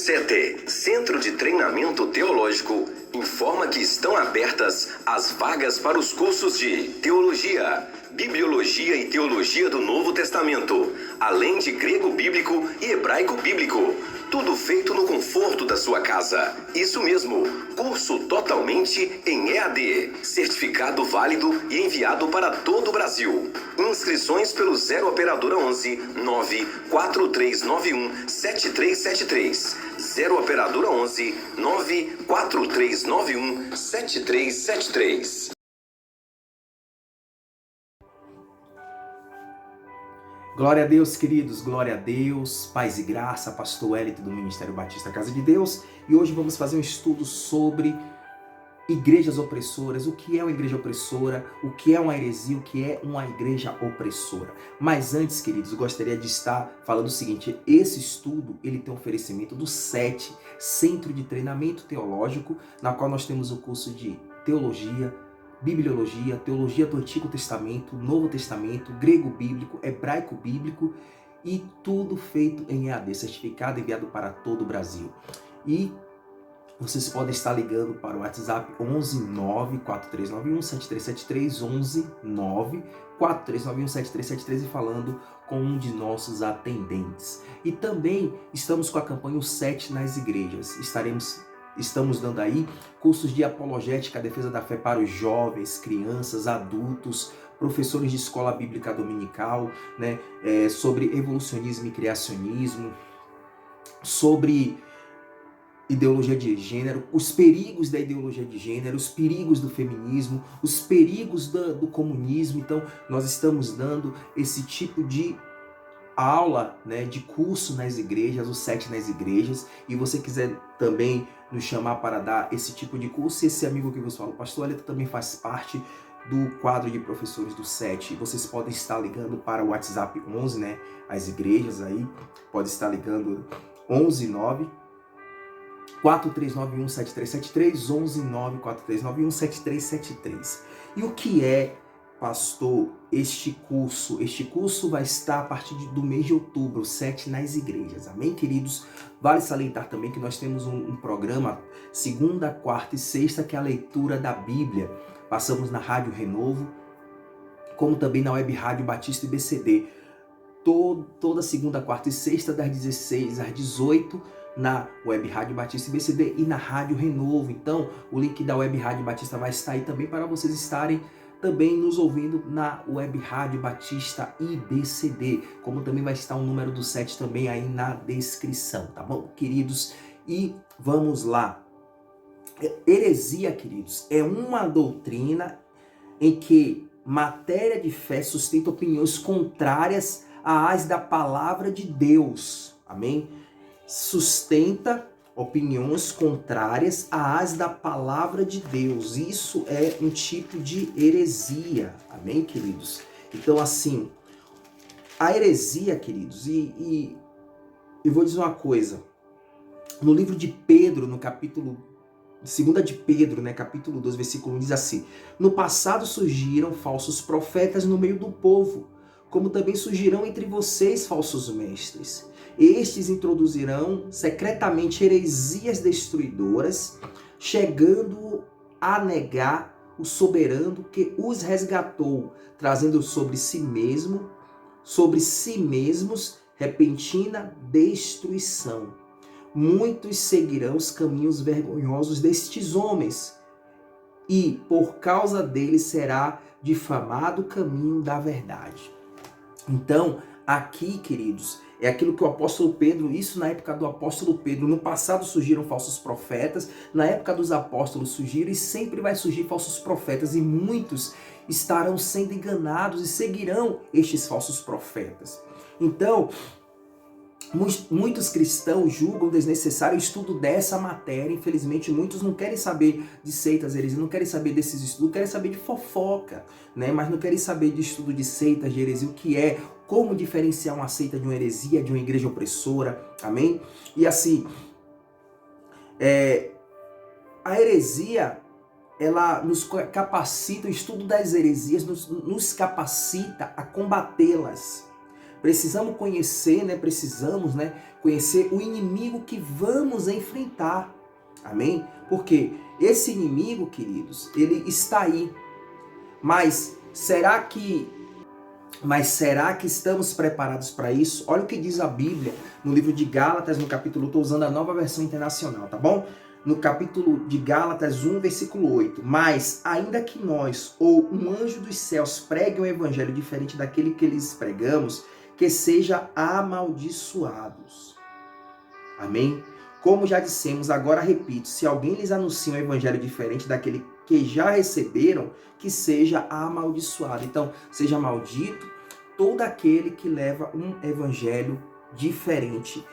CETE, Centro de Treinamento Teológico, informa que estão abertas as vagas para os cursos de Teologia, Bibliologia e Teologia do Novo Testamento, além de Grego Bíblico e Hebraico Bíblico. Tudo feito no conforto da sua casa. Isso mesmo, curso totalmente em EAD, certificado válido e enviado para todo o Brasil. Inscrições pelo 0 Operadora 11 94391 7373. 0 Operadora 11 94391 7373. Glória a Deus, queridos, glória a Deus, paz e graça, pastor Wellington do Ministério Batista Casa de Deus, e hoje vamos fazer um estudo sobre igrejas opressoras, o que é uma igreja opressora, o que é uma heresia, o que é uma igreja opressora. Mas antes, queridos, eu gostaria de estar falando o seguinte: esse estudo, ele tem um oferecimento do CETE, Centro de Treinamento Teológico, na qual nós temos o curso de Teologia, Bibliologia, Teologia do Antigo Testamento, Novo Testamento, Grego Bíblico, Hebraico Bíblico e tudo feito em EAD, certificado enviado para todo o Brasil. E vocês podem estar ligando para o WhatsApp 11 9 4391 7373, 11 9 4391 7373 e falando com um de nossos atendentes. E também estamos com a campanha O Sete nas Igrejas. Estamos dando aí cursos de apologética, defesa da fé para os jovens, crianças, adultos, professores de escola bíblica dominical, né? Sobre evolucionismo e criacionismo, sobre ideologia de gênero, os perigos da ideologia de gênero, os perigos do feminismo, os perigos do comunismo. Então, nós estamos dando esse tipo de aula, né, de curso nas igrejas, o Sete nas Igrejas. E você quiser também nos chamar para dar esse tipo de curso, esse amigo que vos fala, o pastor Wellington, também faz parte do quadro de professores do Sete. Vocês podem estar ligando para o WhatsApp 11, né, as igrejas aí, pode estar ligando 11 9 4391 7373, 11 9 4391 7373. E o que é, pastor, este curso? Este curso vai estar a partir do mês de outubro, Sete nas Igrejas. Amém, queridos? Vale salientar também que nós temos um programa segunda, quarta e sexta, que é a leitura da Bíblia. Passamos na Rádio Renovo, como também na Web Rádio Batista IBCD. Toda segunda, quarta e sexta, das 16 às 18, na Web Rádio Batista IBCD e na Rádio Renovo. Então, o link da Web Rádio Batista vai estar aí também para vocês estarem também nos ouvindo na Web Rádio Batista IBCD, como também vai estar o número do Sete também aí na descrição, tá bom, queridos? E vamos lá. Heresia, queridos, é uma doutrina em que matéria de fé sustenta opiniões contrárias às da palavra de Deus. Amém? Sustenta opiniões contrárias às da palavra de Deus. Isso é um tipo de heresia. Amém, queridos? Então, assim, a heresia, queridos, e eu vou dizer uma coisa. No livro de Pedro, no capítulo 2 de Pedro, né, capítulo 2, versículo 1, diz assim: no passado surgiram falsos profetas no meio do povo, como também surgirão entre vocês falsos mestres. Estes introduzirão secretamente heresias destruidoras, chegando a negar o soberano que os resgatou, trazendo sobre si mesmos, repentina destruição. Muitos seguirão os caminhos vergonhosos destes homens, e por causa deles será difamado o caminho da verdade. Então, aqui, queridos, é aquilo que o apóstolo Pedro, isso na época do apóstolo Pedro, no passado surgiram falsos profetas, na época dos apóstolos surgiram e sempre vai surgir falsos profetas, e muitos estarão sendo enganados e seguirão estes falsos profetas. Então, muitos cristãos julgam desnecessário o estudo dessa matéria. Infelizmente, muitos não querem saber de seitas, heresias, não querem saber desses estudos, querem saber de fofoca, né? Mas não querem saber de estudo de seitas, de heresia, o que é, como diferenciar uma seita de uma heresia, de uma igreja opressora, amém? E assim, a heresia, ela nos capacita, o estudo das heresias nos capacita a combatê-las. Precisamos conhecer, né? Precisamos, né, conhecer o inimigo que vamos enfrentar. Amém? Porque esse inimigo, queridos, ele está aí. Mas será que estamos preparados para isso? Olha o que diz a Bíblia no livro de Gálatas, no capítulo, estou usando a Nova Versão Internacional, tá bom? No capítulo de Gálatas 1, versículo 8. Mas, ainda que nós, ou um anjo dos céus, pregue um evangelho diferente daquele que lhes pregamos, que seja amaldiçoados. Amém? Como já dissemos, agora repito, se alguém lhes anuncia um evangelho diferente daquele que já receberam, que seja amaldiçoado. Então, seja maldito todo aquele que leva um evangelho diferente,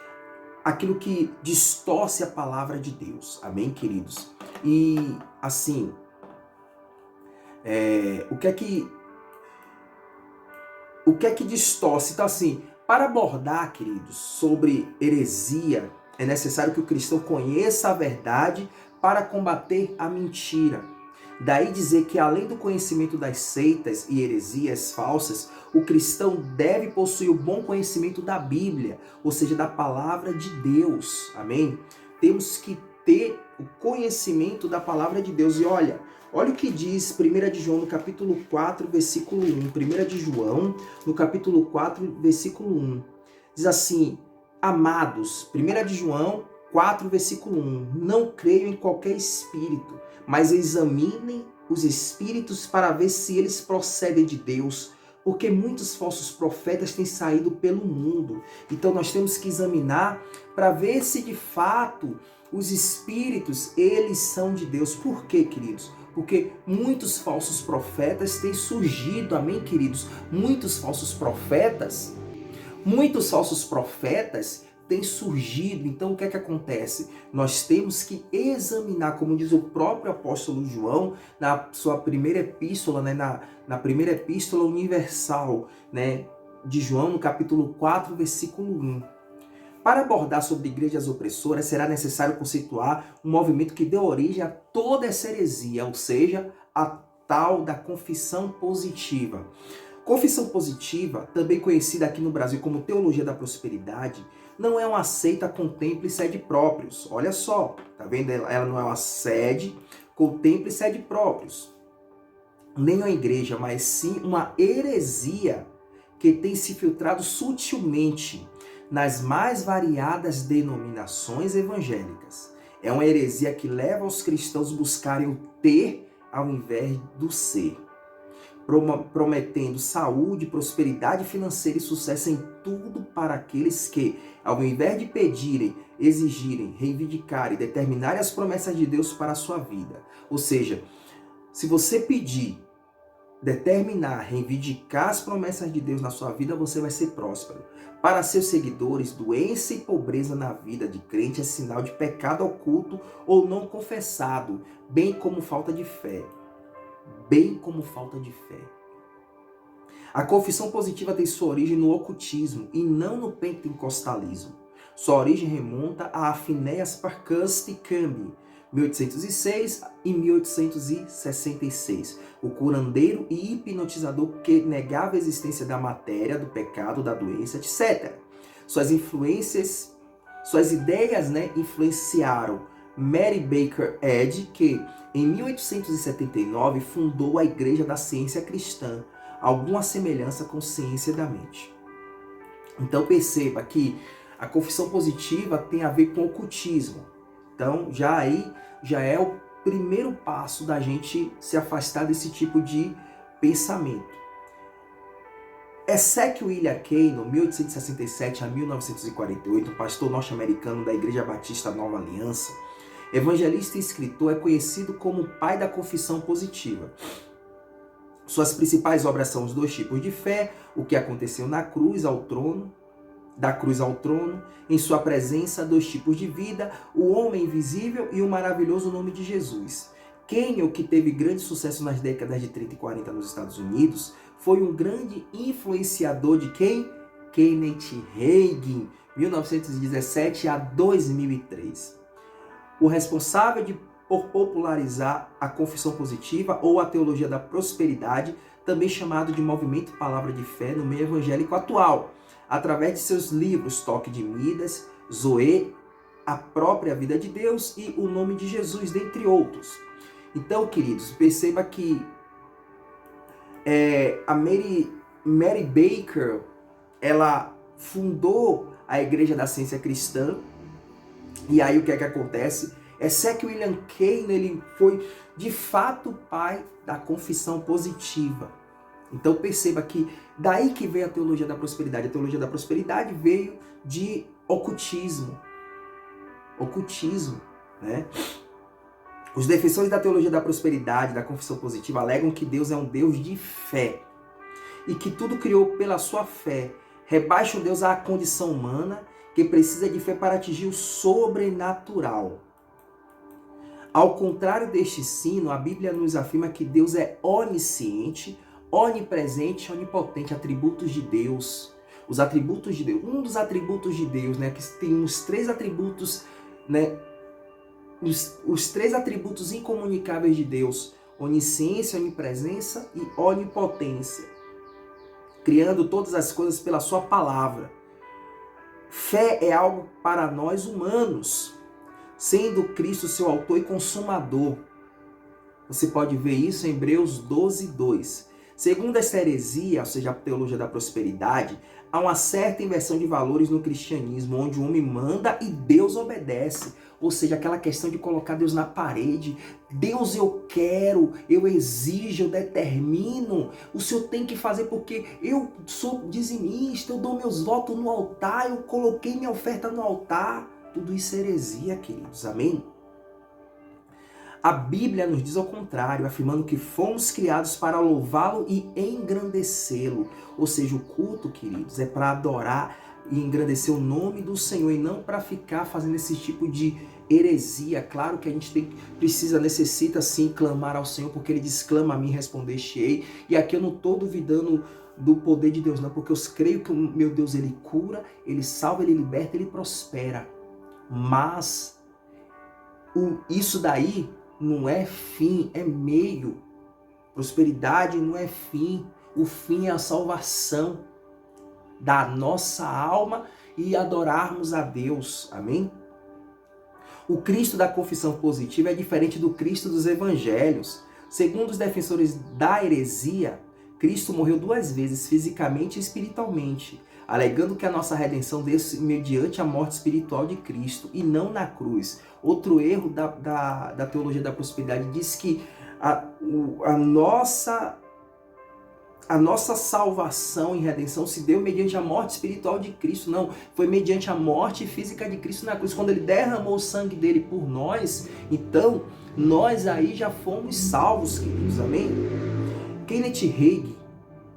aquilo que distorce a palavra de Deus. Amém, queridos? E, assim, o que é que distorce? Então, assim, para abordar, queridos, sobre heresia, é necessário que o cristão conheça a verdade para combater a mentira. Daí dizer que, além do conhecimento das seitas e heresias falsas, o cristão deve possuir o bom conhecimento da Bíblia, ou seja, da palavra de Deus. Amém? Temos que ter o conhecimento da palavra de Deus. E olha o que diz 1 de João, no capítulo 4, versículo 1. 1 de João, no capítulo 4, versículo 1. Diz assim: amados, 1 de João 4, versículo 1. Não creio em qualquer espírito, mas examinem os espíritos para ver se eles procedem de Deus, porque muitos falsos profetas têm saído pelo mundo. Então nós temos que examinar para ver se de fato os espíritos, eles são de Deus. Por quê, queridos? Porque muitos falsos profetas têm surgido, amém, queridos? Muitos falsos profetas têm surgido. Então o que é que acontece? Nós temos que examinar, como diz o próprio apóstolo João, na sua primeira epístola, né, na primeira epístola universal, né, de João, no capítulo 4, versículo 1. Para abordar sobre igrejas opressoras, será necessário conceituar um movimento que deu origem a toda essa heresia, ou seja, a tal da confissão positiva. Confissão positiva, também conhecida aqui no Brasil como teologia da prosperidade, não é uma seita com templo e sede próprios. Olha só, tá vendo? Ela não é uma sede com templo e sede próprios. Nem uma igreja, mas sim uma heresia que tem se filtrado sutilmente nas mais variadas denominações evangélicas. É uma heresia que leva os cristãos a buscarem o ter ao invés do ser, prometendo saúde, prosperidade financeira e sucesso em tudo para aqueles que, ao invés de pedirem, exigirem, reivindicarem, determinarem as promessas de Deus para a sua vida. Ou seja, se você pedir, determinar, reivindicar as promessas de Deus na sua vida, você vai ser próspero. Para seus seguidores, doença e pobreza na vida de crente é sinal de pecado oculto ou não confessado, bem como falta de fé. A confissão positiva tem sua origem no ocultismo e não no pentecostalismo. Sua origem remonta a Phineas Parkhurst Camby, 1806 e 1866, o curandeiro e hipnotizador que negava a existência da matéria, do pecado, da doença, etc. Suas ideias, né, influenciaram Mary Baker Eddy, que em 1879 fundou a Igreja da Ciência Cristã, alguma semelhança com ciência da mente. Então perceba que a confissão positiva tem a ver com ocultismo. Então já é o primeiro passo da gente se afastar desse tipo de pensamento. Ezekiel William Cano, 1867 a 1948, pastor norte-americano da Igreja Batista Nova Aliança, evangelista e escritor, é conhecido como o pai da confissão positiva. Suas principais obras são os 2 tipos de fé, o que aconteceu na cruz ao trono, da cruz ao trono, em sua presença, 2 tipos de vida, o homem invisível e o maravilhoso nome de Jesus. Cano, que teve grande sucesso nas décadas de 30 e 40 nos Estados Unidos, foi um grande influenciador de quem? Kenneth Hagin, 1917 a 2003. O responsável por popularizar a confissão positiva ou a teologia da prosperidade, também chamado de movimento palavra de fé no meio evangélico atual. através de seus livros Toque de Midas, Zoe, A Própria Vida de Deus e O Nome de Jesus, dentre outros. Então, queridos, perceba que a Mary Baker, ela fundou a Igreja da Ciência Cristã. E aí o que é que acontece? Que William Kane, ele foi de fato o pai da confissão positiva. Então perceba que daí que veio a teologia da prosperidade. A teologia da prosperidade veio de ocultismo. Ocultismo, né? Os defensores da teologia da prosperidade, da confissão positiva, alegam que Deus é um Deus de fé e que tudo criou pela sua fé. Rebaixam Deus à condição humana, que precisa de fé para atingir o sobrenatural. Ao contrário deste ensino, a Bíblia nos afirma que Deus é onisciente, onipresente, onipotente, atributos de Deus. Os atributos de Deus, um dos atributos de Deus, né, que tem os três atributos, né, os três atributos incomunicáveis de Deus: onisciência, onipresença e onipotência, criando todas as coisas pela sua palavra. Fé é algo para nós humanos, sendo Cristo seu autor e consumador. Você pode ver isso em Hebreus 12:2. Segundo esta heresia, ou seja, a teologia da prosperidade, há uma certa inversão de valores no cristianismo, onde o homem manda e Deus obedece. Ou seja, aquela questão de colocar Deus na parede. Deus, eu quero, eu exijo, eu determino. O Senhor tem que fazer porque eu sou dizimista, eu dou meus votos no altar, eu coloquei minha oferta no altar. Tudo isso é heresia, queridos. Amém? A Bíblia nos diz ao contrário, afirmando que fomos criados para louvá-lo e engrandecê-lo. Ou seja, o culto, queridos, é para adorar e engrandecer o nome do Senhor e não para ficar fazendo esse tipo de heresia. Claro que a gente necessita sim clamar ao Senhor, porque Ele diz: clama a mim, responder-te-ei. E aqui eu não estou duvidando do poder de Deus, não, porque eu creio que o meu Deus, Ele cura, Ele salva, Ele liberta, Ele prospera. Mas isso daí não é fim, é meio. Prosperidade não é fim. O fim é a salvação da nossa alma e adorarmos a Deus. Amém? O Cristo da confissão positiva é diferente do Cristo dos evangelhos. Segundo os defensores da heresia, Cristo morreu 2 vezes, fisicamente e espiritualmente, alegando que a nossa redenção deu-se mediante a morte espiritual de Cristo e não na cruz. Outro erro da teologia da prosperidade diz que a nossa salvação e redenção se deu mediante a morte espiritual de Cristo. Não, foi mediante a morte física de Cristo na cruz. Quando Ele derramou o sangue dele por nós, então nós aí já fomos salvos, queridos. Amém? Kenneth Hagin,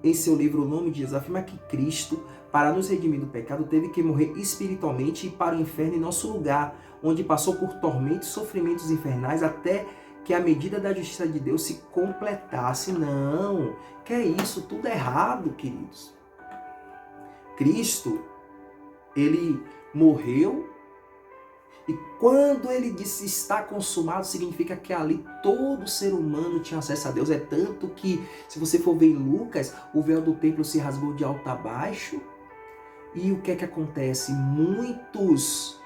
em seu livro O Nome de Jesus, afirma que Cristo, para nos redimir do pecado, teve que morrer espiritualmente e ir para o inferno em nosso lugar, onde passou por tormentos e sofrimentos infernais até que a medida da justiça de Deus se completasse. Não, que é isso? Tudo errado, queridos. Cristo, Ele morreu e quando Ele disse está consumado, significa que ali todo ser humano tinha acesso a Deus. É tanto que, se você for ver em Lucas, o véu do templo se rasgou de alto a baixo. E o que é que acontece? Muitos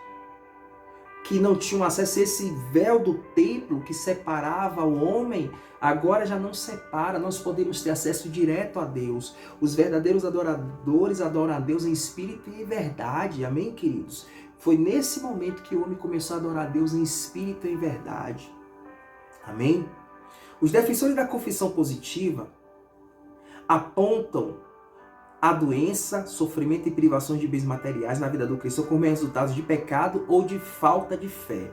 que não tinham acesso a esse véu do templo que separava o homem, agora já não separa. Nós podemos ter acesso direto a Deus. Os verdadeiros adoradores adoram a Deus em espírito e em verdade. Amém, queridos? Foi nesse momento que o homem começou a adorar a Deus em espírito e em verdade. Amém? Os defensores da confissão positiva apontam a doença, sofrimento e privações de bens materiais na vida do cristão como resultados de pecado ou de falta de fé.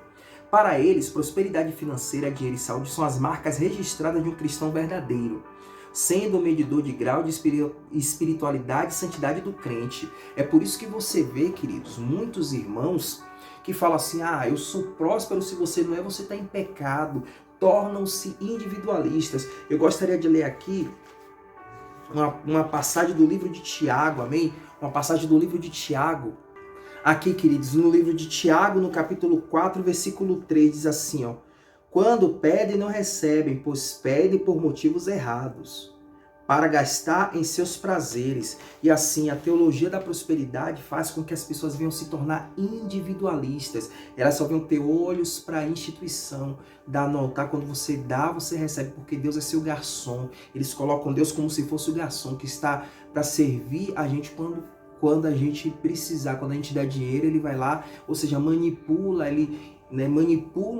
Para eles, prosperidade financeira, dinheiro e saúde são as marcas registradas de um cristão verdadeiro, sendo o medidor de grau de espiritualidade e santidade do crente. É por isso que você vê, queridos, muitos irmãos que falam assim: eu sou próspero. Se você não é, você está em pecado. Tornam-se individualistas. Eu gostaria de ler aqui uma passagem do livro de Tiago, amém? Uma passagem do livro de Tiago. Aqui, queridos, no livro de Tiago, no capítulo 4, versículo 3, diz assim, quando pedem, não recebem, pois pedem por motivos errados, para gastar em seus prazeres. E assim, a teologia da prosperidade faz com que as pessoas venham se tornar individualistas. Elas só venham ter olhos para a instituição. Tá? Quando você dá, você recebe, porque Deus é seu garçom. Eles colocam Deus como se fosse o garçom que está para servir a gente quando a gente precisar. Quando a gente dá dinheiro, ele vai lá, ou seja, manipulam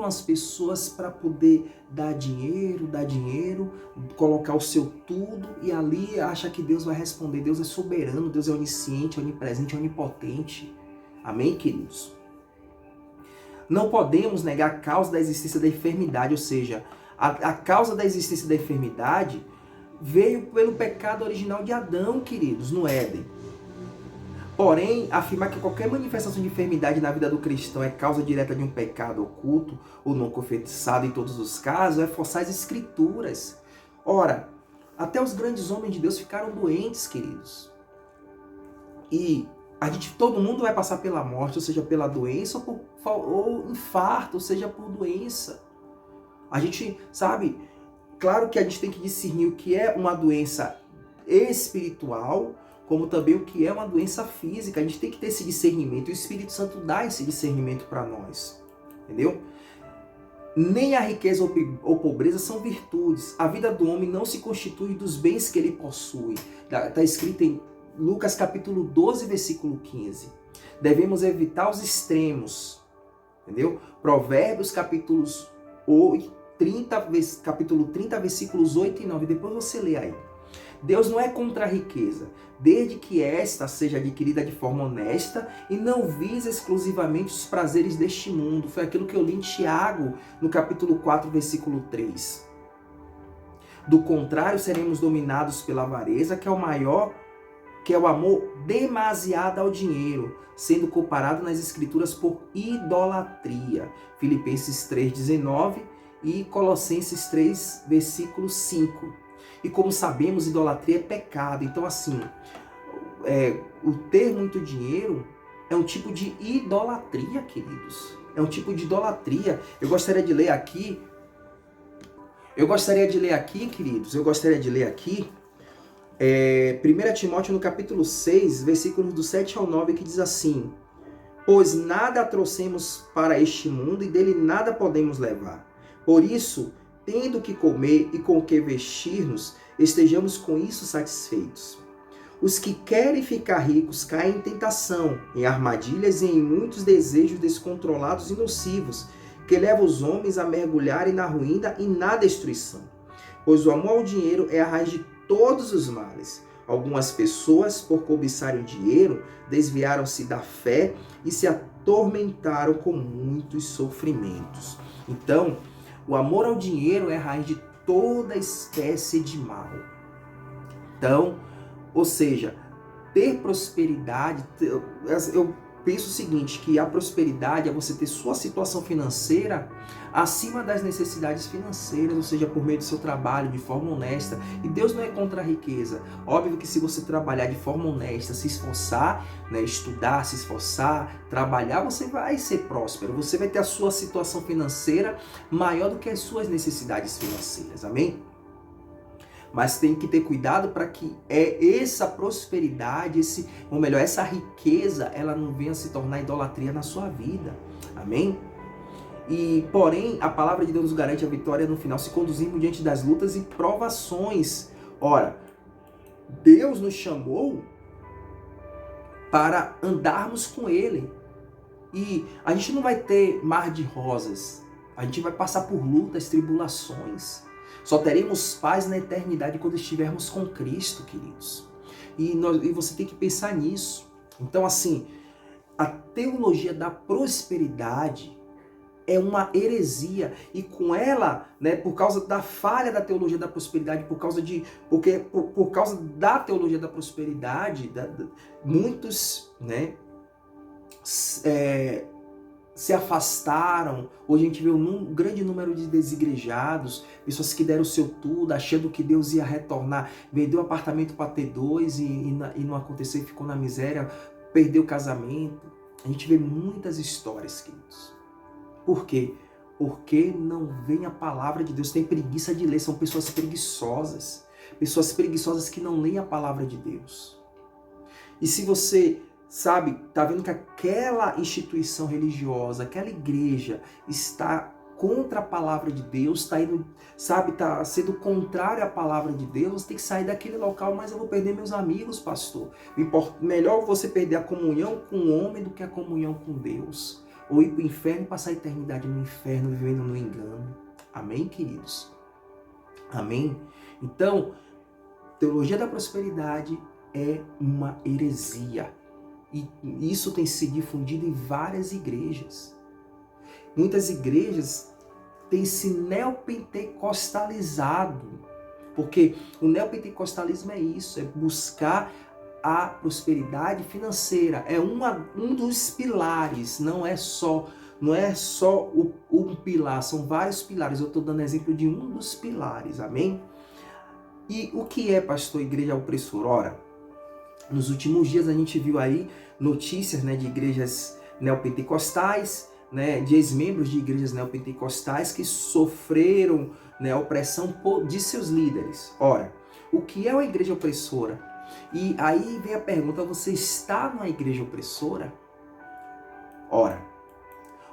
as pessoas para poder dar dinheiro, colocar o seu tudo, e ali acha que Deus vai responder. Deus é soberano, Deus é onisciente, onipresente, onipotente. Amém, queridos? Não podemos negar a causa da existência da enfermidade, ou seja, a causa da existência da enfermidade veio pelo pecado original de Adão, queridos, no Éden. Porém, afirmar que qualquer manifestação de enfermidade na vida do cristão é causa direta de um pecado oculto ou não confessado em todos os casos é forçar as escrituras. Ora, até os grandes homens de Deus ficaram doentes, queridos. E todo mundo vai passar pela morte, ou seja, pela doença, ou infarto, ou seja, por doença. A gente sabe, claro que a gente tem que discernir o que é uma doença espiritual, como também o que é uma doença física. A gente tem que ter esse discernimento. O Espírito Santo dá esse discernimento para nós. Entendeu? Nem a riqueza ou pobreza são virtudes. A vida do homem não se constitui dos bens que ele possui. Está escrito em Lucas capítulo 12, versículo 15. Devemos evitar os extremos. Entendeu? Provérbios capítulo 30, versículos 8 e 9. Depois você lê aí. Deus não é contra a riqueza, desde que esta seja adquirida de forma honesta e não visa exclusivamente os prazeres deste mundo. Foi aquilo que eu li em Tiago, no capítulo 4, versículo 3. Do contrário, seremos dominados pela avareza, que é o amor demasiado ao dinheiro, sendo comparado nas Escrituras por idolatria. Filipenses 3,19 e Colossenses 3, versículo 5. E como sabemos, idolatria é pecado. Então, assim, o ter muito dinheiro é um tipo de idolatria, queridos. É um tipo de idolatria. Eu gostaria de ler aqui, queridos, 1 Timóteo no capítulo 6, versículos do 7 ao 9, que diz assim: Pois nada trouxemos para este mundo e dele nada podemos levar. Por isso, tendo que comer e com que vestir-nos, estejamos com isso satisfeitos. Os que querem ficar ricos caem em tentação, em armadilhas e em muitos desejos descontrolados e nocivos, que levam os homens a mergulharem na ruína e na destruição. Pois o amor ao dinheiro é a raiz de todos os males. Algumas pessoas, por cobiçarem o dinheiro, desviaram-se da fé e se atormentaram com muitos sofrimentos. Então, o amor ao dinheiro é a raiz de toda espécie de mal. Então, ou seja, ter prosperidade, eu penso o seguinte, que a prosperidade é você ter sua situação financeira acima das necessidades financeiras, ou seja, por meio do seu trabalho, de forma honesta. E Deus não é contra a riqueza. Óbvio que se você trabalhar de forma honesta, se esforçar, estudar, se esforçar, trabalhar, você vai ser próspero. Você vai ter a sua situação financeira maior do que as suas necessidades financeiras. Amém? Mas tem que ter cuidado para que essa prosperidade, essa riqueza, ela não venha se tornar idolatria na sua vida. Amém? E, porém, a palavra de Deus nos garante a vitória no final, se conduzirmos diante das lutas e provações. Ora, Deus nos chamou para andarmos com Ele. E a gente não vai ter mar de rosas. A gente vai passar por lutas, tribulações. Só teremos paz na eternidade quando estivermos com Cristo, queridos. E você tem que pensar nisso. Então, assim, a teologia da prosperidade é uma heresia. E com ela, por causa da falha da teologia da prosperidade, por causa da teologia da prosperidade, muitos, se afastaram. Hoje a gente vê um grande número de desigrejados, pessoas que deram o seu tudo, achando que Deus ia retornar, vendeu o apartamento para ter dois e não aconteceu, e ficou na miséria, perdeu o casamento. A gente vê muitas histórias, queridos. Por quê? Porque não vem a palavra de Deus, tem preguiça de ler, são pessoas preguiçosas. pessoas preguiçosas que não leem a palavra de Deus. E se você, sabe, tá vendo que aquela instituição religiosa, aquela igreja está contra a palavra de Deus, está indo, sabe, tá sendo contrário à palavra de Deus, você tem que sair daquele local. Mas eu vou perder meus amigos, pastor. Melhor você perder a comunhão com o homem do que a comunhão com Deus. Ou ir para o inferno e passar a eternidade no inferno, vivendo no engano. Amém, queridos? Amém? Então, teologia da prosperidade é uma heresia. E isso tem sido difundido em várias igrejas. Muitas igrejas têm se neopentecostalizado. Porque o neopentecostalismo é isso, é buscar a prosperidade financeira. É um dos pilares, não é só um pilar, são vários pilares. Eu estou dando exemplo de um dos pilares, amém? E o que é, pastor, igreja opressora? Ora, nos últimos dias a gente viu aí notícias, né, de igrejas neopentecostais, né, de ex-membros de igrejas neopentecostais que sofreram, né, opressão de seus líderes. Ora, o que é uma igreja opressora? E aí vem a pergunta: você está numa igreja opressora? Ora,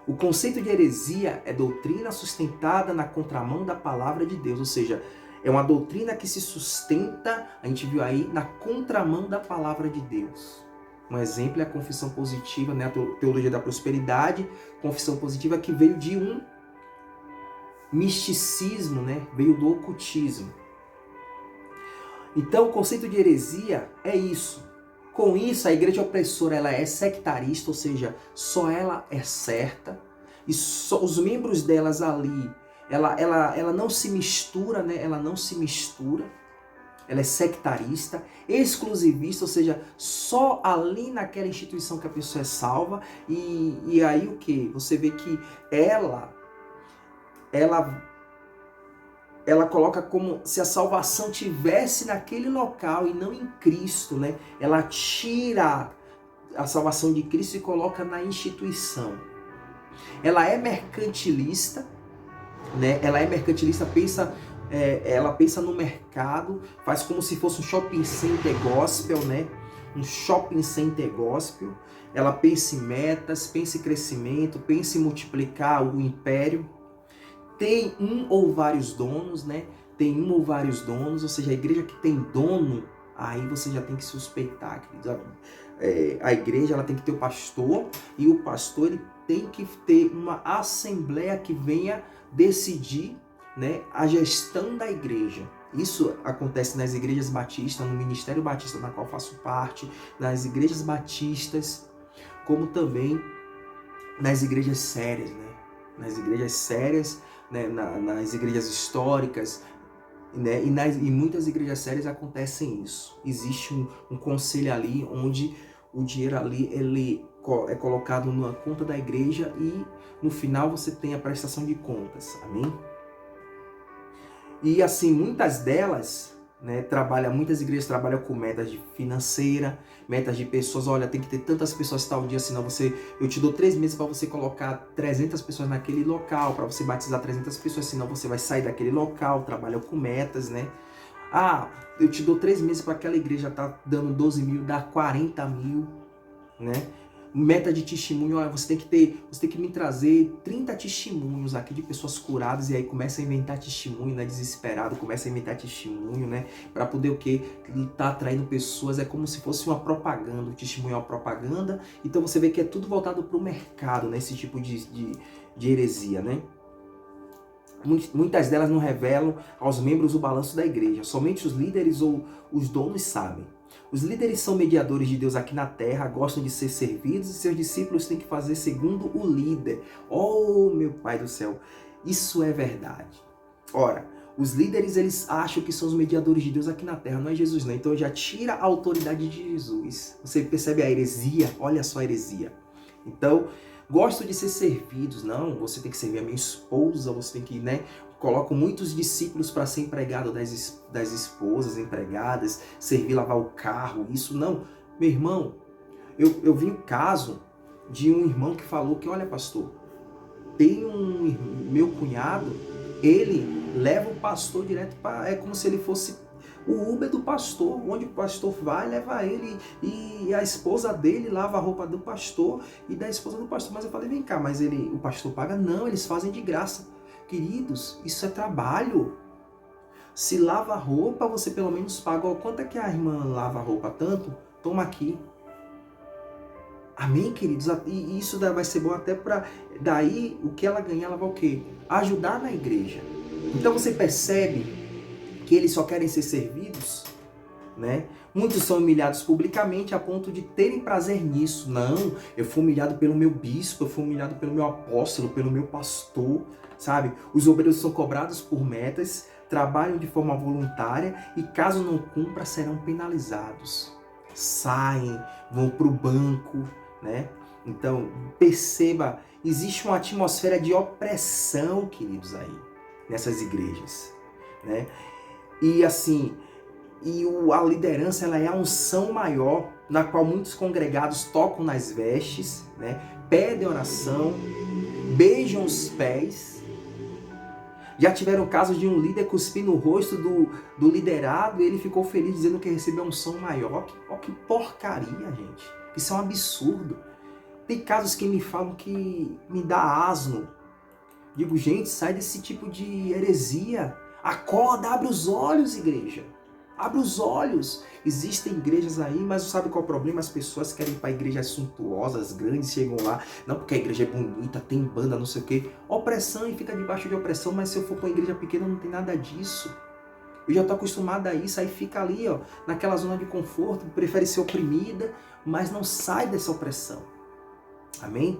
o conceito de heresia é doutrina sustentada na contramão da palavra de Deus, ou seja, é uma doutrina que se sustenta, a gente viu aí, na contramão da palavra de Deus. Um exemplo é a confissão positiva, né, a teologia da prosperidade, confissão positiva que veio de um misticismo, né, veio do ocultismo. Então, o conceito de heresia é isso. Com isso, a igreja opressora ela é sectarista, ou seja, só ela é certa, e só os membros delas ali, ela não se mistura, né? Ela não se mistura. Ela é sectarista, exclusivista, ou seja, só ali naquela instituição que a pessoa é salva. E aí o que? Você vê que ela coloca como se a salvação tivesse naquele local e não em Cristo, né? Ela tira a salvação de Cristo e coloca na instituição. Ela é mercantilista, né? Ela é mercantilista, ela pensa no mercado, faz como se fosse um shopping center gospel, né? Um shopping center gospel. Ela pensa em metas, pensa em crescimento, pensa em multiplicar o império. Tem um ou vários donos, né? Tem um ou vários donos, ou seja, a igreja que tem dono, aí você já tem que suspeitar, queridos. A igreja ela tem que ter o pastor, e o pastor ele tem que ter uma assembleia que venha decidir, né, a gestão da igreja. Isso acontece nas igrejas batistas, no Ministério Batista, da qual faço parte, nas igrejas batistas, como também nas igrejas sérias, né? Nas igrejas sérias, né, nas igrejas históricas, né, e em muitas igrejas sérias acontecem isso. Existe um conselho ali onde o dinheiro ali ele é colocado numa conta da igreja e no final você tem a prestação de contas, amém? E assim, muitas delas, né, muitas igrejas trabalham com metas de financeira, metas de pessoas. Olha, tem que ter tantas pessoas tal dia, senão eu te dou 3 meses para você colocar 300 pessoas naquele local, para você batizar 300 pessoas, senão você vai sair daquele local. Trabalham com metas, né? Ah, eu te dou 3 meses para aquela igreja tá dando 12 mil, dá 40 mil, né? Meta de testemunho, olha, você tem que me trazer 30 testemunhos aqui de pessoas curadas, e aí começa a inventar testemunho, né? Desesperado, começa a inventar testemunho, né? Para poder o quê? Tá atraindo pessoas, é como se fosse uma propaganda, o testemunho é uma propaganda, então você vê que é tudo voltado para o mercado, né? Esse tipo de heresia, né? Muitas delas não revelam aos membros o balanço da igreja, somente os líderes ou os donos sabem. Os líderes são mediadores de Deus aqui na terra, gostam de ser servidos, e seus discípulos têm que fazer segundo o líder. Oh, meu Pai do céu, isso é verdade. Ora, os líderes eles acham que são os mediadores de Deus aqui na terra, não é Jesus, não. Então já tira a autoridade de Jesus. Você percebe a heresia? Olha só a heresia. Então, gosto de ser servidos. Não, você tem que servir a minha esposa, você tem que, né? Coloco muitos discípulos para ser empregado das esposas, empregadas, servir, lavar o carro, isso não. Meu irmão, eu vi um caso de um irmão que falou que, olha pastor, tem meu cunhado, ele leva o pastor direto para, é como se ele fosse O Uber do pastor, onde o pastor vai, leva ele e a esposa dele lava a roupa do pastor e da esposa do pastor. Mas eu falei, vem cá, mas o pastor paga? Não, eles fazem de graça. Queridos, isso é trabalho. Se lava a roupa, você pelo menos paga. Quanto é que a irmã lava a roupa tanto? Toma aqui. Amém, queridos? E isso vai ser bom até para... Daí, o que ela ganhar, ela vai o quê? Ajudar na igreja. Então você percebe que eles só querem ser servidos, né? Muitos são humilhados publicamente a ponto de terem prazer nisso. Não, eu fui humilhado pelo meu bispo, eu fui humilhado pelo meu apóstolo, pelo meu pastor, sabe? Os obreiros são cobrados por metas, trabalham de forma voluntária e caso não cumpra, serão penalizados. Saem, vão para o banco, né? Então, perceba, existe uma atmosfera de opressão, queridos, aí, nessas igrejas, né? E assim, a liderança, ela é a unção maior, na qual muitos congregados tocam nas vestes, né? Pedem oração, beijam os pés. Já tiveram casos de um líder cuspir no rosto do liderado e ele ficou feliz dizendo que recebeu uma unção maior. Que porcaria, gente. Isso é um absurdo. Tem casos que me falam que me dá asno. Digo, gente, sai desse tipo de heresia. Acorda, abre os olhos, igreja. Abre os olhos. Existem igrejas aí, mas sabe qual é o problema? As pessoas querem ir para igrejas suntuosas, grandes, chegam lá. Não, porque a igreja é bonita, tem banda, não sei o quê. Opressão e fica debaixo de opressão, mas se eu for para uma igreja pequena não tem nada disso. Eu já estou acostumada a isso, aí fica ali, ó, naquela zona de conforto, prefere ser oprimida, mas não sai dessa opressão. Amém?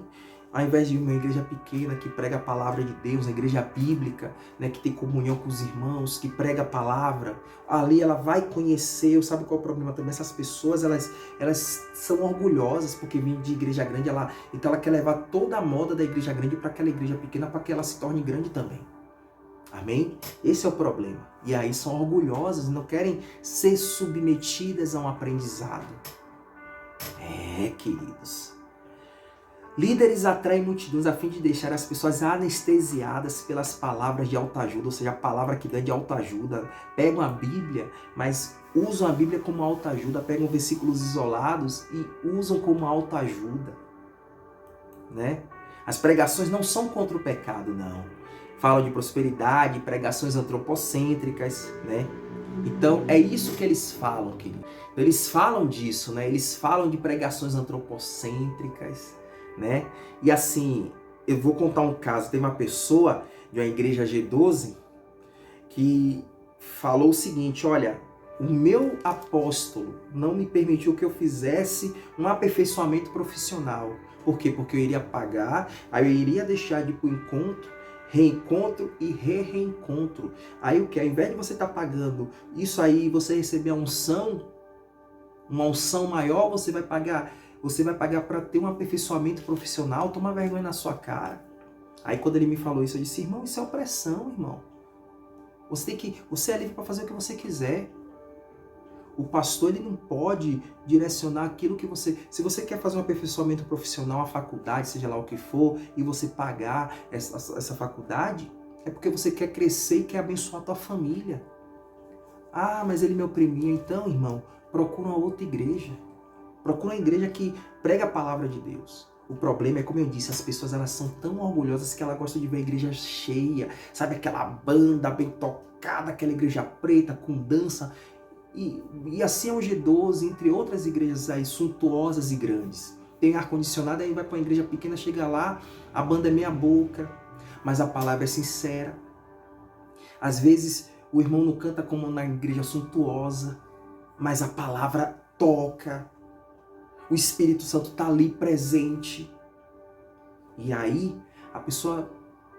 Ao invés de uma igreja pequena que prega a palavra de Deus, uma igreja bíblica, né, que tem comunhão com os irmãos, que prega a palavra, ali ela vai conhecer, sabe qual é o problema também? Essas pessoas, elas são orgulhosas porque vêm de igreja grande, então ela quer levar toda a moda da igreja grande para aquela igreja pequena, para que ela se torne grande também. Amém? Esse é o problema. E aí são orgulhosas, não querem ser submetidas a um aprendizado. Queridos. Líderes atraem multidões a fim de deixar as pessoas anestesiadas pelas palavras de autoajuda, ou seja, a palavra que dá de autoajuda. Pegam a Bíblia, mas usam a Bíblia como autoajuda, pegam versículos isolados e usam como autoajuda, né? As pregações não são contra o pecado, não. Falam de prosperidade, pregações antropocêntricas, né? Então, é isso que eles falam, querido. Eles falam disso, né? Eles falam de pregações antropocêntricas, né? E assim, eu vou contar um caso. Tem uma pessoa de uma igreja G12 que falou o seguinte: olha, o meu apóstolo não me permitiu que eu fizesse um aperfeiçoamento profissional. Por quê? Porque eu iria pagar, aí eu iria deixar de ir para o encontro, reencontro e reencontro. Aí o que? Ao invés de você estar pagando isso aí, você receber uma unção maior, você vai pagar para ter um aperfeiçoamento profissional. Toma vergonha na sua cara. Aí quando ele me falou isso, eu disse: irmão, isso é opressão, irmão. Você é livre para fazer o que você quiser. O pastor, ele não pode direcionar aquilo que você... Se você quer fazer um aperfeiçoamento profissional, a faculdade, seja lá o que for, e você pagar essa faculdade, é porque você quer crescer e quer abençoar a tua família. Ah, mas ele me oprimia. Então, irmão, procura uma outra igreja. Procura uma igreja que prega a palavra de Deus. O problema é, como eu disse, as pessoas, elas são tão orgulhosas que elas gostam de ver a igreja cheia. Sabe, aquela banda bem tocada, aquela igreja preta com dança. E assim é o G12, entre outras igrejas aí suntuosas e grandes. Tem ar-condicionado, aí vai para uma igreja pequena, chega lá, a banda é meia boca, mas a palavra é sincera. Às vezes o irmão não canta como na igreja suntuosa, mas a palavra toca. O Espírito Santo está ali presente. E aí a pessoa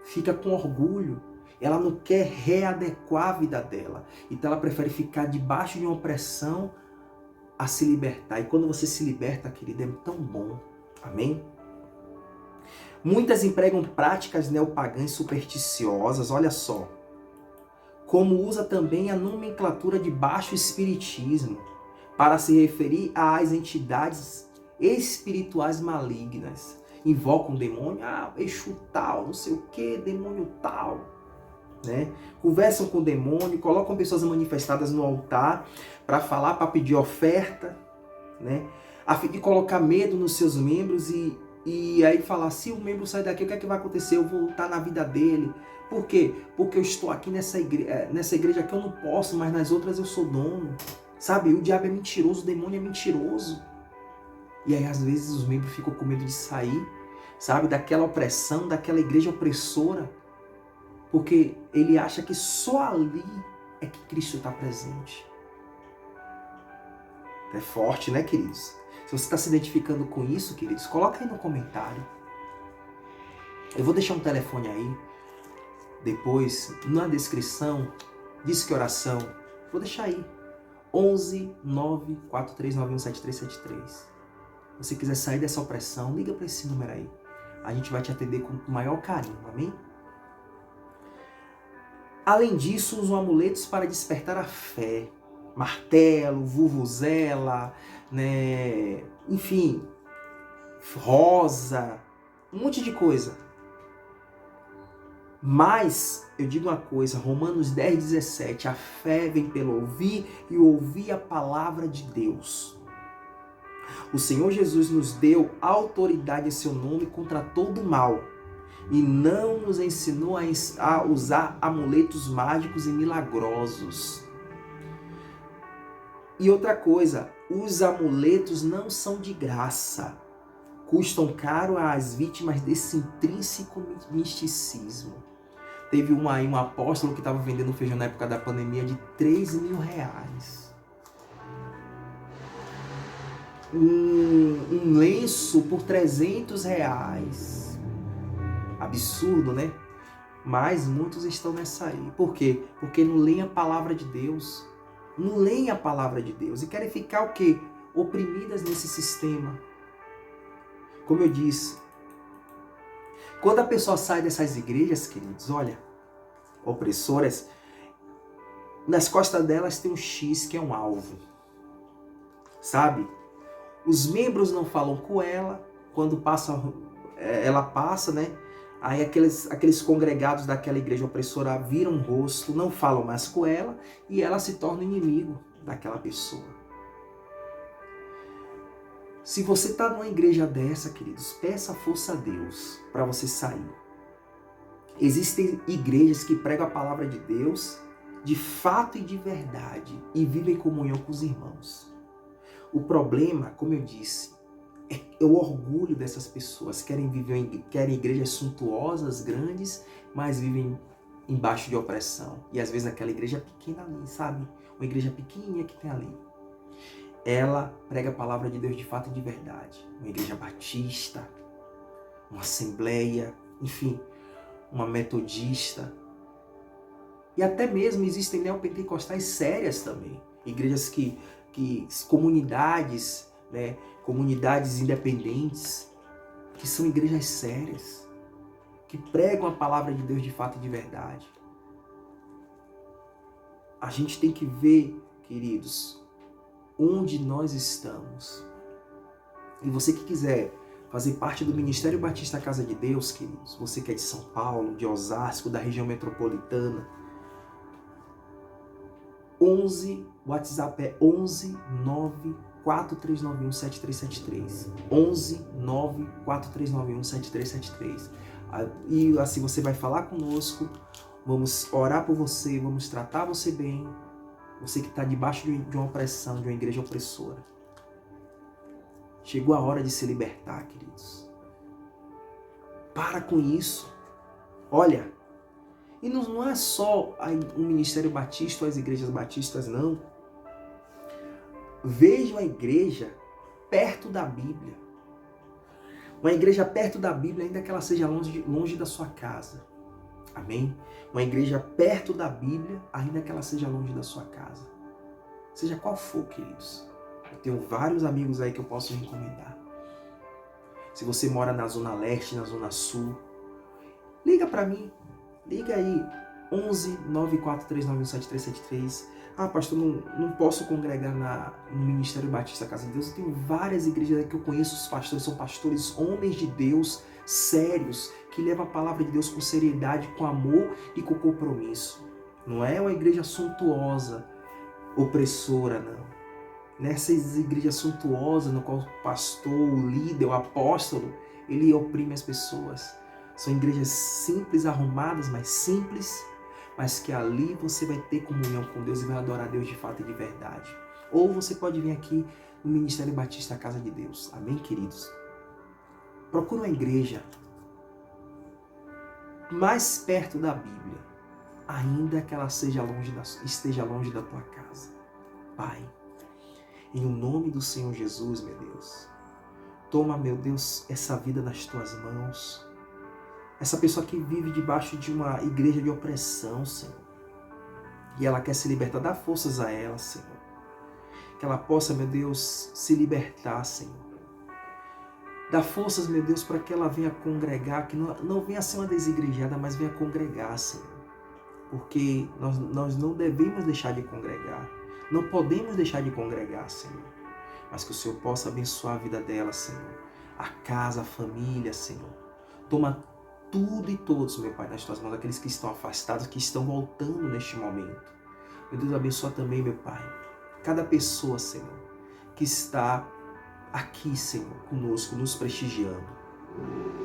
fica com orgulho. Ela não quer readequar a vida dela. Então ela prefere ficar debaixo de uma opressão a se libertar. E quando você se liberta, querido, é tão bom. Amém? Muitas empregam práticas neopagãs supersticiosas, olha só. Como usa também a nomenclatura de baixo espiritismo para se referir às entidades espirituais malignas. Invocam um demônio, Exu tal, não sei o que, demônio tal. né? Conversam com o demônio, colocam pessoas manifestadas no altar para falar, para pedir oferta, né? A fim de colocar medo nos seus membros e aí falar, se o membro sair daqui, o que é que vai acontecer? Eu vou estar na vida dele. Por quê? Porque eu estou aqui nessa igreja que eu não posso, mas nas outras eu sou dono. Sabe? O diabo é mentiroso, o demônio é mentiroso. E aí às vezes os membros ficam com medo de sair, sabe? Daquela opressão, daquela igreja opressora. Porque ele acha que só ali é que Cristo está presente. É forte, né, queridos? Se você está se identificando com isso, queridos, coloca aí no comentário. Eu vou deixar um telefone aí, depois, na descrição, diz que oração. Vou deixar aí. 11 94391 7373. Se você quiser sair dessa opressão, liga para esse número aí. A gente vai te atender com o maior carinho, amém? Além disso, usam amuletos para despertar a fé. Martelo, vuvuzela, né? Enfim, rosa, um monte de coisa. Mas, eu digo uma coisa, Romanos 10:17, a fé vem pelo ouvir e ouvir a palavra de Deus. O Senhor Jesus nos deu autoridade em seu nome contra todo mal e não nos ensinou a usar amuletos mágicos e milagrosos. E outra coisa, os amuletos não são de graça. Custam caro às vítimas desse intrínseco misticismo. Teve um apóstolo que estava vendendo feijão na época da pandemia de R$3.000. Um lenço por R$300. Absurdo, né? Mas muitos estão nessa aí. Por quê? Porque não leem a palavra de Deus. Não leem a palavra de Deus. E querem ficar o quê? Oprimidas nesse sistema. Como eu disse, quando a pessoa sai dessas igrejas, queridos, olha, opressoras, nas costas delas tem um X que é um alvo. Sabe? Os membros não falam com ela, quando passa, ela passa, né? Aí aqueles congregados daquela igreja opressora viram o rosto, não falam mais com ela e ela se torna inimigo daquela pessoa. Se você está numa igreja dessa, queridos, peça força a Deus para você sair. Existem igrejas que pregam a palavra de Deus de fato e de verdade e vivem em comunhão com os irmãos. O problema, como eu disse, é o orgulho dessas pessoas. Querem igrejas suntuosas, grandes, mas vivem embaixo de opressão. E às vezes aquela igreja pequena ali, sabe? Uma igreja pequenininha que tem ali. Ela prega a palavra de Deus de fato e de verdade. Uma igreja batista, uma assembleia, enfim, uma metodista. E até mesmo existem neopentecostais sérias também. Igrejas comunidades, né? Comunidades independentes, que são igrejas sérias, que pregam a palavra de Deus de fato e de verdade. A gente tem que ver, queridos, onde nós estamos. E você que quiser fazer parte do Ministério Batista Casa de Deus, queridos, você que é de São Paulo, de Osasco, da região metropolitana, o WhatsApp é 11 94391 7373. 11 94391 7373. E assim você vai falar conosco, vamos orar por você, vamos tratar você bem. Você que está debaixo de uma opressão, de uma igreja opressora. Chegou a hora de se libertar, queridos. Para com isso. Olha, e não é só o Ministério Batista ou as igrejas batistas, não. Veja a igreja perto da Bíblia. Uma igreja perto da Bíblia, ainda que ela seja longe da sua casa. Amém? Uma igreja perto da Bíblia, ainda que ela seja longe da sua casa. Seja qual for, queridos. Eu tenho vários amigos aí que eu posso recomendar. Se você mora na Zona Leste, na Zona Sul, liga para mim. Liga aí. 11 94391 7373. Ah, pastor, não posso congregar no Ministério Batista Casa de Deus. Eu tenho várias igrejas que eu conheço, os pastores são pastores, homens de Deus, sérios, que levam a palavra de Deus com seriedade, com amor e com compromisso. Não é uma igreja suntuosa, opressora, não. Nessas igrejas suntuosas, no qual o pastor, o líder, o apóstolo, ele oprime as pessoas. São igrejas simples, arrumadas, mas que ali você vai ter comunhão com Deus e vai adorar a Deus de fato e de verdade. Ou você pode vir aqui no Ministério Batista Casa de Deus. Amém, queridos? Procura uma igreja mais perto da Bíblia, ainda que ela esteja longe da tua casa. Pai, em nome do Senhor Jesus, meu Deus, toma, meu Deus, essa vida nas tuas mãos. Essa pessoa que vive debaixo de uma igreja de opressão, Senhor. E ela quer se libertar, dá forças a ela, Senhor. Que ela possa, meu Deus, se libertar, Senhor. Dá forças, meu Deus, para que ela venha congregar, que não venha ser uma desigrejada, mas venha congregar, Senhor. Porque nós não devemos deixar de congregar. Não podemos deixar de congregar, Senhor. Mas que o Senhor possa abençoar a vida dela, Senhor. A casa, a família, Senhor. Toma tudo e todos, meu Pai, nas tuas mãos, aqueles que estão afastados, que estão voltando neste momento. Meu Deus, abençoa também, meu Pai, cada pessoa, Senhor, que está aqui, Senhor, conosco, nos prestigiando.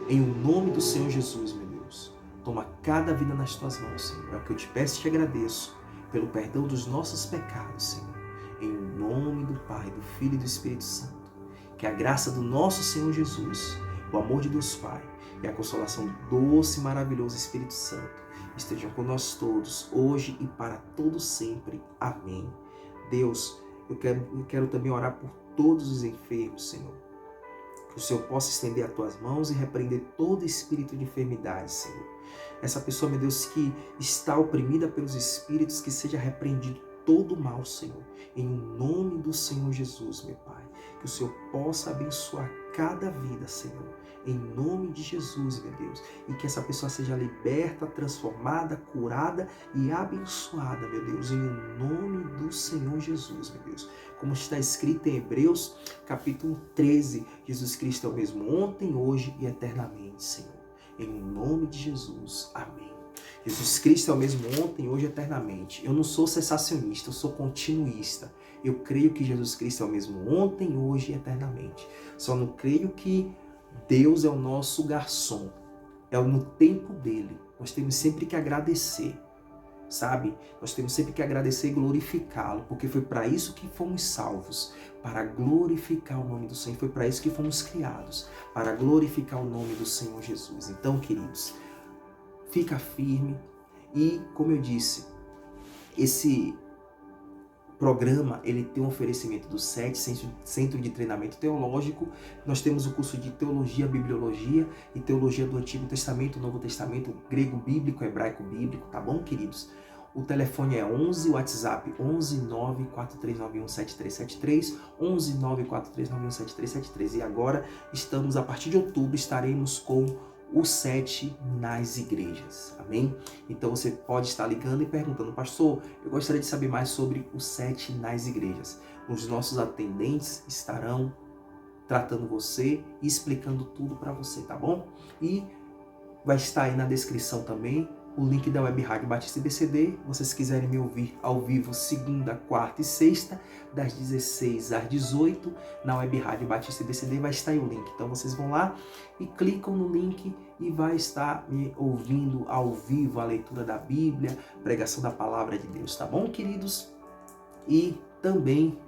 Em o nome do Senhor Jesus, meu Deus, toma cada vida nas tuas mãos, Senhor. É o que eu te peço e te agradeço pelo perdão dos nossos pecados, Senhor. Em nome do Pai, do Filho e do Espírito Santo. Que a graça do nosso Senhor Jesus, o amor de Deus Pai e a consolação do doce e maravilhoso Espírito Santo estejam com nós todos, hoje e para todo sempre. Amém. Deus, eu quero também orar por todos os enfermos, Senhor. Que o Senhor possa estender as tuas mãos e repreender todo espírito de enfermidade, Senhor. Essa pessoa, meu Deus, que está oprimida pelos espíritos, que seja repreendido todo o mal, Senhor. Em nome do Senhor Jesus, meu Pai. Que o Senhor possa abençoar cada vida, Senhor. Em nome de Jesus, meu Deus. E que essa pessoa seja liberta, transformada, curada e abençoada, meu Deus. Em nome do Senhor Jesus, meu Deus. Como está escrito em Hebreus, capítulo 13. Jesus Cristo é o mesmo ontem, hoje e eternamente, Senhor. Em nome de Jesus. Amém. Jesus Cristo é o mesmo ontem, hoje e eternamente. Eu não sou cessacionista, eu sou continuista. Eu creio que Jesus Cristo é o mesmo ontem, hoje e eternamente. Só não creio que Deus é o nosso garçom. É no tempo dele. Nós temos sempre que agradecer, sabe? Nós temos sempre que agradecer e glorificá-lo, porque foi para isso que fomos salvos, para glorificar o nome do Senhor. Foi para isso que fomos criados, para glorificar o nome do Senhor Jesus. Então, queridos, fica firme e, como eu disse, esse programa, ele tem um oferecimento do SET, Centro de Treinamento Teológico. Nós temos o curso de Teologia, Bibliologia e Teologia do Antigo Testamento, Novo Testamento, Grego Bíblico, Hebraico Bíblico, tá bom, queridos? O telefone é 11, o WhatsApp 11943917373, 11943917373. E agora, a partir de outubro, estaremos com o SET nas igrejas, amém? Então você pode estar ligando e perguntando: pastor, eu gostaria de saber mais sobre o SET nas igrejas. Os nossos atendentes estarão tratando você e explicando tudo para você, tá bom? E vai estar aí na descrição também o link da Web Rádio Batista IBCD. Vocês quiserem me ouvir ao vivo segunda, quarta e sexta, das 16 às 18, na Web Rádio Batista IBCD vai estar aí o link. Então vocês vão lá e clicam no link e vai estar me ouvindo ao vivo a leitura da Bíblia, pregação da Palavra de Deus, tá bom, queridos? E também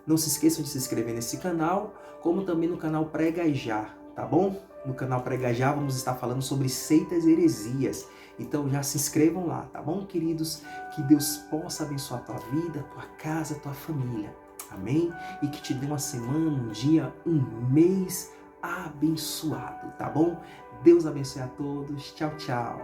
não se esqueçam de se inscrever nesse canal, como também no canal Prega Já, tá bom? No canal Prega Já vamos estar falando sobre seitas e heresias. Então já se inscrevam lá, tá bom, queridos? Que Deus possa abençoar a tua vida, tua casa, tua família. Amém? E que te dê uma semana, um dia, um mês abençoado, tá bom? Deus abençoe a todos. Tchau, tchau.